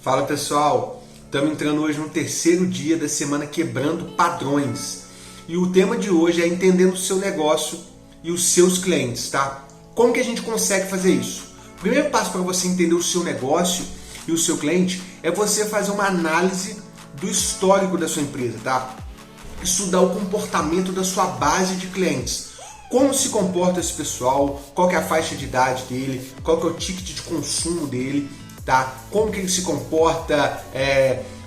Fala pessoal, estamos entrando hoje no terceiro dia da semana Quebrando Padrões. E o tema de hoje é entendendo o seu negócio e os seus clientes, tá? Como que a gente consegue fazer isso? O primeiro passo para você entender o seu negócio e o seu cliente é você fazer uma análise do histórico da sua empresa, tá? Estudar o comportamento da sua base de clientes. Como se comporta esse pessoal, qual que é a faixa de idade dele, qual que é o ticket de consumo dele, tá? Como que ele se comporta,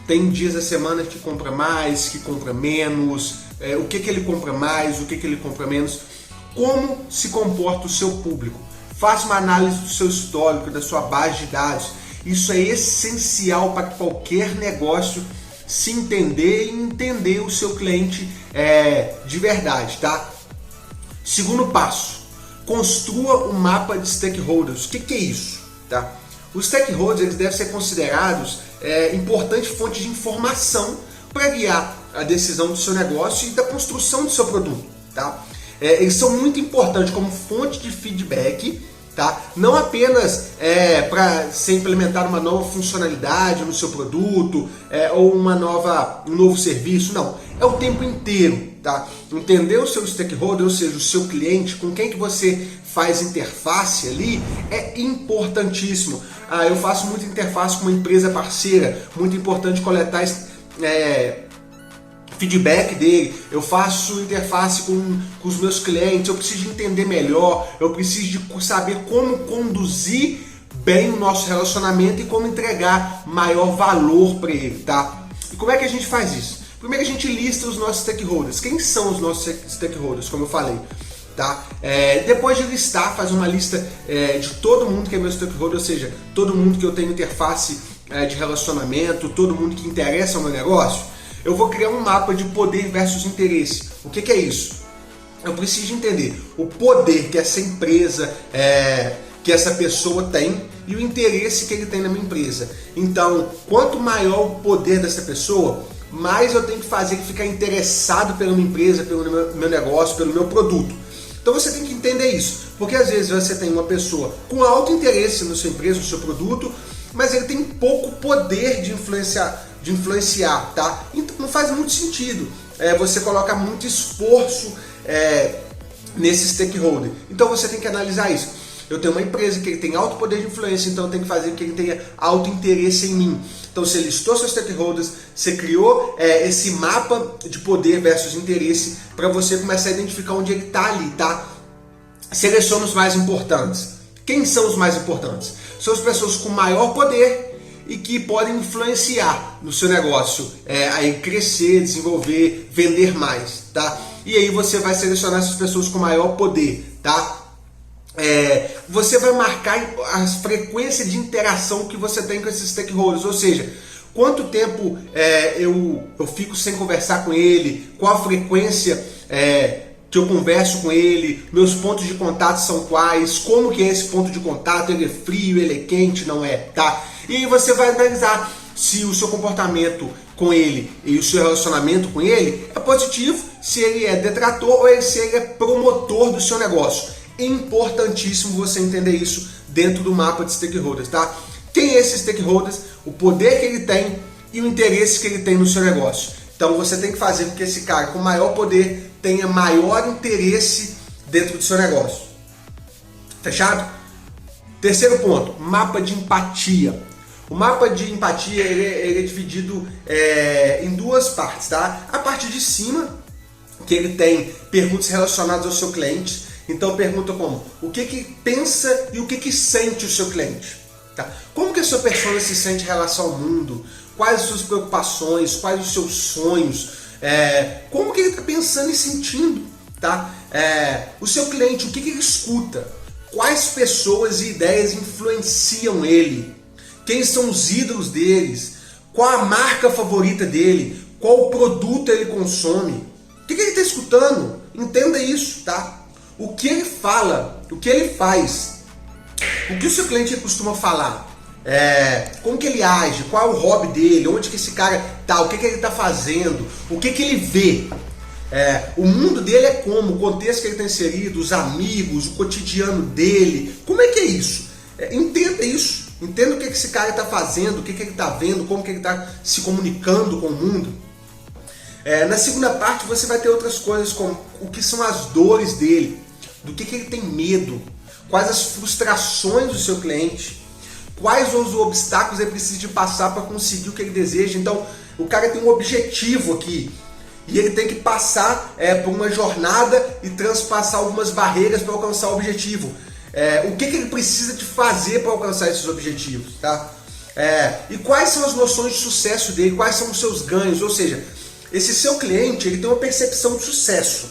tem dias da semana que compra mais, que compra menos, o que ele compra mais, o que ele compra menos, como se comporta o seu público. Faça uma análise do seu histórico, da sua base de dados. Isso é essencial para qualquer negócio se entender e entender o seu cliente de verdade, tá? Segundo passo, construa um mapa de stakeholders. O que é isso? Tá? Os stakeholders eles devem ser considerados importante fonte de informação para guiar a decisão do seu negócio e da construção do seu produto. Tá? Eles são muito importantes como fonte de feedback, tá? Não apenas para ser implementada uma nova funcionalidade no seu produto ou um novo serviço, não. É o tempo inteiro. Tá? Entender o seu stakeholder, ou seja, o seu cliente, com quem que você faz interface ali, é importantíssimo. Eu faço muita interface com uma empresa parceira, muito importante coletar feedback dele. Eu faço interface com os meus clientes, eu preciso entender melhor, eu preciso de saber como conduzir bem o nosso relacionamento e como entregar maior valor para ele, tá? E como é que a gente faz isso? Primeiro a gente lista os nossos stakeholders. Quem são os nossos stakeholders, como eu falei? Tá? Depois de listar, faz uma lista de todo mundo que é meu stakeholder, ou seja, todo mundo que eu tenho interface de relacionamento, todo mundo que interessa ao meu negócio. Eu vou criar um mapa de poder versus interesse. O que é isso? Eu preciso entender o poder que essa empresa, que essa pessoa tem e o interesse que ele tem na minha empresa. Então, quanto maior o poder dessa pessoa, mais eu tenho que fazer ele ficar interessado pela minha empresa, pelo meu negócio, pelo meu produto. Então você tem que entender isso, porque às vezes você tem uma pessoa com alto interesse na sua empresa, no seu produto, mas ele tem pouco poder de influenciar, tá? Então não faz muito sentido você colocar muito esforço nesse stakeholder. Então você tem que analisar isso. Eu tenho uma empresa que ele tem alto poder de influência, então eu tenho que fazer que ele tenha alto interesse em mim. Então você listou seus stakeholders, você criou esse mapa de poder versus interesse para você começar a identificar onde ele está ali, tá? Seleciona os mais importantes. Quem são os mais importantes? São as pessoas com maior poder e que podem influenciar no seu negócio, aí crescer, desenvolver, vender mais, tá? E aí você vai selecionar essas pessoas com maior poder, tá? Você vai marcar a frequência de interação que você tem com esses stakeholders, ou seja, quanto tempo eu fico sem conversar com ele, qual a frequência que eu converso com ele, meus pontos de contato são quais, como que é esse ponto de contato, ele é frio, ele é quente, não é, tá? E aí você vai analisar se o seu comportamento com ele e o seu relacionamento com ele é positivo, se ele é detrator ou se ele é promotor do seu negócio. É importantíssimo você entender isso dentro do mapa de stakeholders, tá? Quem é esse stakeholders, o poder que ele tem e o interesse que ele tem no seu negócio. Então você tem que fazer com que esse cara com maior poder tenha maior interesse dentro do seu negócio. Fechado? Terceiro ponto, mapa de empatia. O mapa de empatia ele é dividido em duas partes, tá? A parte de cima, que ele tem perguntas relacionadas ao seu cliente. Então pergunta como, o que pensa e o que sente o seu cliente? Tá? Como que a sua persona se sente em relação ao mundo? Quais as suas preocupações? Quais os seus sonhos? Como que ele está pensando e sentindo? Tá? O seu cliente, o que ele escuta? Quais pessoas e ideias influenciam ele? Quem são os ídolos deles? Qual a marca favorita dele? Qual o produto ele consome? O que ele está escutando? Entenda isso, tá? O que ele fala, o que ele faz, o que o seu cliente costuma falar, como que ele age, qual é o hobby dele, onde que esse cara tá, o que ele está fazendo, o que ele vê, o mundo dele é como, o contexto que ele está inserido, os amigos, o cotidiano dele, como é que é isso? Entenda isso, Entenda o que esse cara está fazendo, o que ele está vendo, como que ele está se comunicando com o mundo. Na segunda parte você vai ter outras coisas, como o que são as dores dele, do que ele tem medo, quais as frustrações do seu cliente, quais os obstáculos ele precisa de passar para conseguir o que ele deseja. Então o cara tem um objetivo aqui e ele tem que passar por uma jornada e transpassar algumas barreiras para alcançar o objetivo. O que ele precisa de fazer para alcançar esses objetivos, tá? E quais são as noções de sucesso dele, quais são os seus ganhos, ou seja, esse seu cliente ele tem uma percepção de sucesso.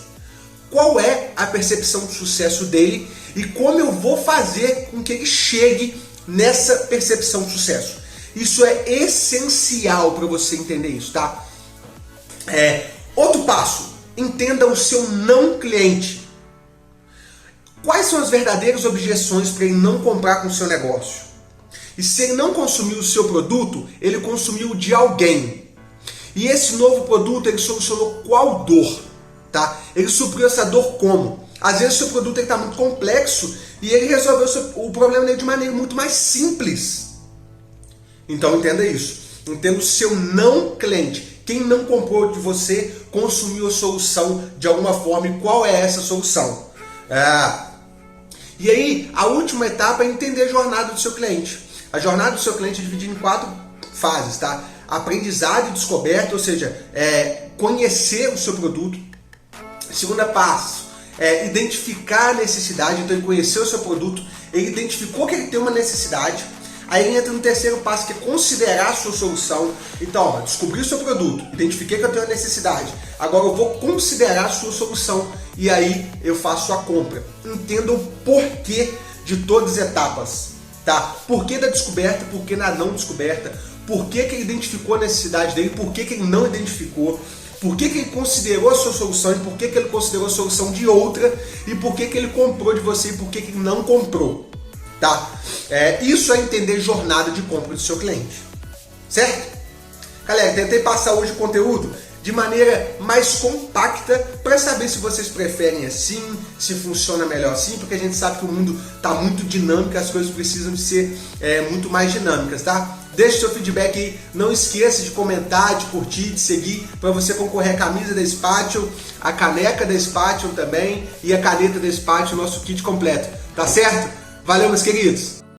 Qual é a percepção de sucesso dele e como eu vou fazer com que ele chegue nessa percepção de sucesso? Isso é essencial para você entender isso, tá? Outro passo, entenda o seu não cliente. Quais são as verdadeiras objeções para ele não comprar com o seu negócio? E se ele não consumiu o seu produto, ele consumiu de alguém. E esse novo produto, ele solucionou qual dor? Tá? Ele supriu essa dor como? Às vezes o seu produto está muito complexo e ele resolveu o problema dele de maneira muito mais simples. Então entenda isso. Entenda o seu não cliente. Quem não comprou de você consumiu a solução de alguma forma e qual é essa solução? E aí, a última etapa é entender a jornada do seu cliente. A jornada do seu cliente é dividida em 4 fases, tá? Aprendizado e descoberta, ou seja, conhecer o seu produto. Segunda passo, identificar a necessidade. Então ele conheceu o seu produto, ele identificou que ele tem uma necessidade. Aí ele entra no terceiro passo, que é considerar a sua solução. Então, descobri o seu produto, identifiquei que eu tenho uma necessidade. Agora eu vou considerar a sua solução e aí eu faço a compra. Entenda o porquê de todas as etapas, tá? Porquê da descoberta, porquê da não descoberta, porquê que ele identificou a necessidade dele, porquê que ele não identificou, porquê que ele considerou a sua solução e porquê que ele considerou a solução de outra e porquê que ele comprou de você e porquê que ele não comprou. Tá? Isso é entender jornada de compra do seu cliente, certo? Galera, tentei passar hoje o conteúdo de maneira mais compacta para saber se vocês preferem assim, se funciona melhor assim, porque a gente sabe que o mundo está muito dinâmico, as coisas precisam de ser muito mais dinâmicas, tá? Deixe seu feedback aí, não esqueça de comentar, de curtir, de seguir, para você concorrer a camisa da Spatial, a caneca da Spatial também e a caneta da Spatial, nosso kit completo, tá certo? Valeu, meus queridos!